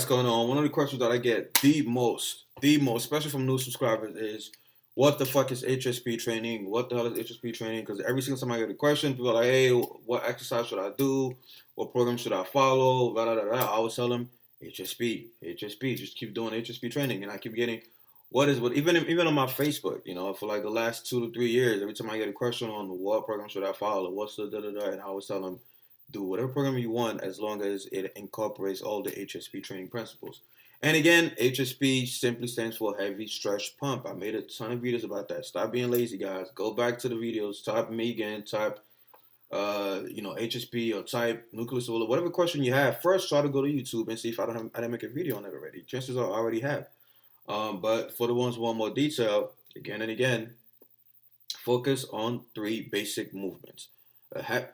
What's going on? One of the questions that I get the most, especially from new subscribers, is what the fuck is HSP training? What the hell is HSP training? Because every single time I get a question, people are like, hey, what exercise should I do? What program should I follow? Blah, blah, blah, blah. I always tell them HSP, HSP. Just keep doing HSP training. And I keep getting, even on my Facebook, for like the last 2 to 3 years, every time I get a question on what program should I follow, what's the da da da, and I always tell them, do whatever program you want as long as it incorporates all the HSP training principles. And again, HSP simply stands for heavy stretch pump. I made a ton of videos about that. Stop being lazy, guys. Go back to the videos. Type me again. Type, HSP or type nucleus or whatever question you have. First, try to go to YouTube and see if I didn't make a video on it already. Chances are I already have. But for the ones who want more detail, again and again, focus on three basic movements.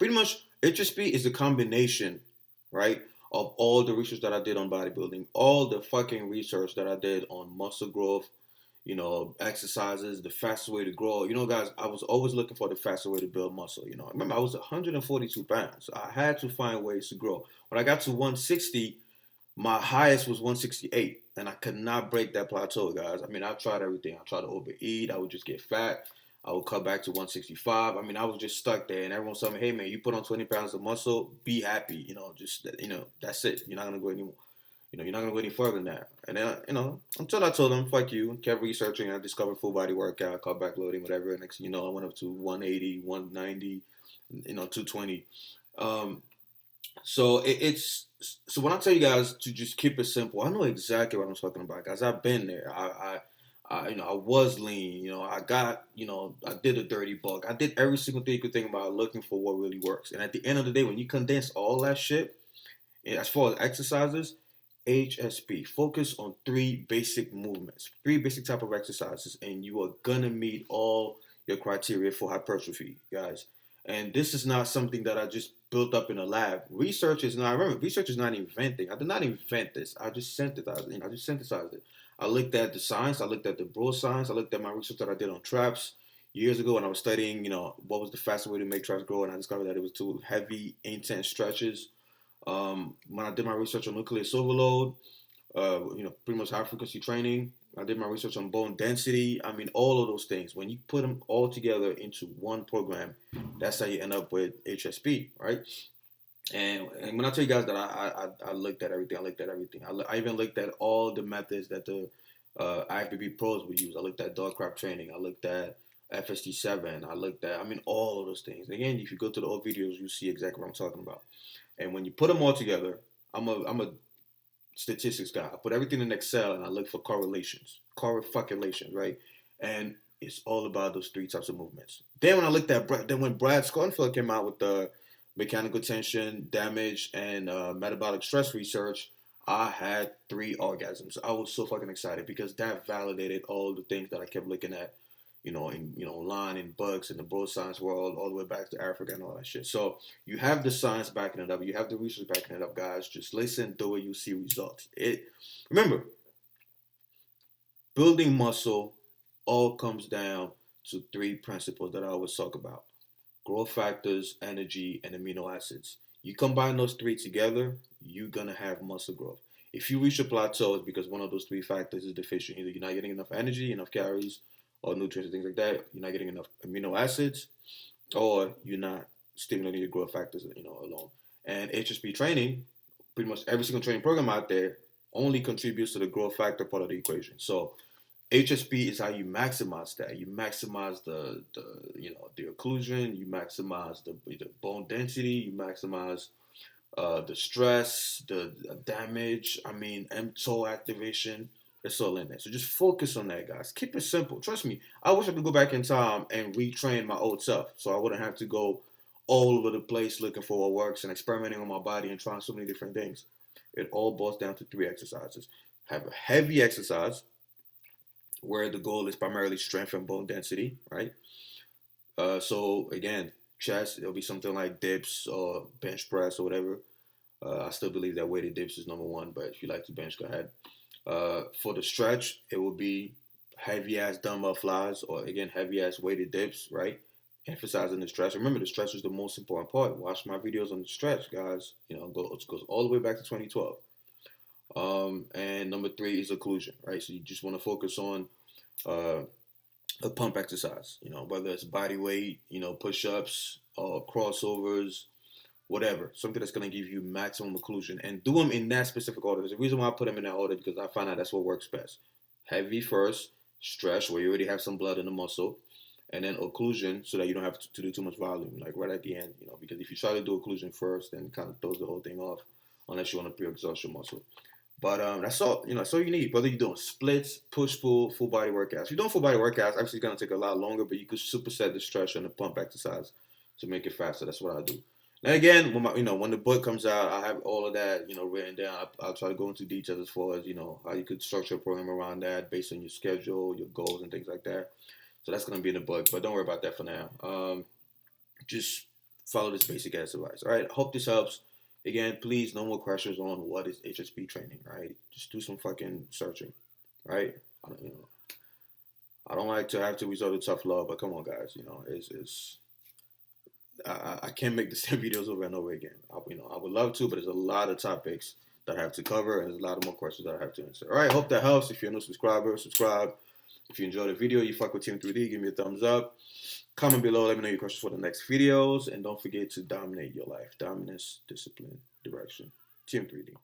Pretty much, HSP is a combination, right, of all the research that I did on bodybuilding, all the fucking research that I did on muscle growth, exercises, the fastest way to grow. Guys, I was always looking for the fastest way to build muscle. Remember, I was 142 pounds. I had to find ways to grow. When I got to 160, my highest was 168, and I could not break that plateau, guys. I mean, I tried everything. I tried to overeat. I would just get fat. I would cut back to 165. I mean, I was just stuck there, and everyone told me, "Hey, man, you put on 20 pounds of muscle. Be happy. That's it. You're not gonna go anymore. You're not gonna go any further than that." And then, until I told them, "Fuck you," kept researching. I discovered full body workout, cut back loading, whatever. And next, I went up to 180, 190, 220. So so when I tell you guys to just keep it simple, I know exactly what I'm talking about, guys. I've been there. I was lean. I did a dirty bulk. I did every single thing you could think about, looking for what really works. And at the end of the day, when you condense all that shit, as far as exercises, HSP, focus on three basic movements, three basic type of exercises, and you are gonna meet all your criteria for hypertrophy, guys. And this is not something that I just built up in a lab. Research is not inventing. I did not invent this. I just synthesized it. I looked at the science. I looked at the broad science. I looked at my research that I did on traps years ago when I was studying, what was the fastest way to make traps grow, and I discovered that it was too heavy, intense stretches. When I did my research on nucleus overload, pretty much high frequency training. I did my research on bone density. I mean, all of those things. When you put them all together into one program, that's how you end up with HSP, right? And when I tell you guys that I looked at everything, I even looked at all the methods that the IFBB pros would use. I looked at dog crap training. I looked at FST7. All of those things. Again, if you go to the old videos, you see exactly what I'm talking about. And when you put them all together, I'm a statistics guy. I put everything in Excel and I look for correlations, right? And it's all about those three types of movements. Then when Brad Schoenfeld came out with the mechanical tension, damage, and metabolic stress research, I had 3 orgasms. I was so fucking excited because that validated all the things that I kept looking at, online in books in the broad science world, all the way back to Africa and all that shit. So you have the science backing it up. You have the research backing it up, guys. Just listen, do it, you see results. Remember, building muscle all comes down to 3 principles that I always talk about: growth factors, energy, and amino acids. You combine those 3 together, you're gonna have muscle growth. If you reach a plateau, it's because one of those 3 factors is deficient. Either you're not getting enough energy, enough calories, or nutrients, things like that. You're not getting enough amino acids, or you're not stimulating your growth factors, alone. And HSP training, pretty much every single training program out there, only contributes to the growth factor part of the equation. So HSP is how you maximize that. You maximize the occlusion. You maximize the bone density. You maximize the stress, the damage. mTOR activation. It's all in there. So just focus on that, guys. Keep it simple. Trust me. I wish I could go back in time and retrain my old self, so I wouldn't have to go all over the place looking for what works and experimenting on my body and trying so many different things. It all boils down to 3 exercises. Have a heavy exercise where the goal is primarily strength and bone density, right? So again, chest, it'll be something like dips or bench press or whatever. I still believe that weighted dips is number 1, but if you like to bench, go ahead. For the stretch, it will be heavy ass dumbbell flies, or again, heavy ass weighted dips, right? Emphasizing the stretch. Remember, the stretch is the most important part. Watch my videos on the stretch, guys. It goes all the way back to 2012. And number three is occlusion, right? So you just want to focus on uh, a pump exercise, whether it's body weight, push-ups, crossovers, whatever, something that's going to give you maximum occlusion, and do them in that specific order. There's a reason why I put them in that order, because I find out that's what works best. Heavy first, stretch where you already have some blood in the muscle, and then occlusion so that you don't have to do too much volume, like right at the end, because if you try to do occlusion first, then it kind of throws the whole thing off, unless you want to pre-exhaust your muscle. But that's all, that's all you need. Whether you're doing splits, push pull, full body workouts. If you're doing full body workouts, obviously it's gonna take a lot longer, but you could superset the stretch and the pump exercise to make it faster. That's what I do. And again, when the book comes out, I have all of that, written down. I'll try to go into details as far as, how you could structure a program around that based on your schedule, your goals, and things like that. So that's going to be in the book, but don't worry about that for now. Just follow this basic advice. All right. Hope this helps. Again, please, no more questions on what is HSP training, right? Just do some fucking searching, right? I don't like to have to resort to tough love, but come on, guys. I can't make the same videos over and over again. I would love to, but there's a lot of topics that I have to cover, and there's a lot of more questions that I have to answer. All right, hope that helps. If you're a new subscriber, subscribe. If you enjoyed the video, you fuck with TEAM3D, give me a thumbs up. Comment below, let me know your questions for the next videos, and don't forget to dominate your life. Dominance, discipline, direction. TEAM3D.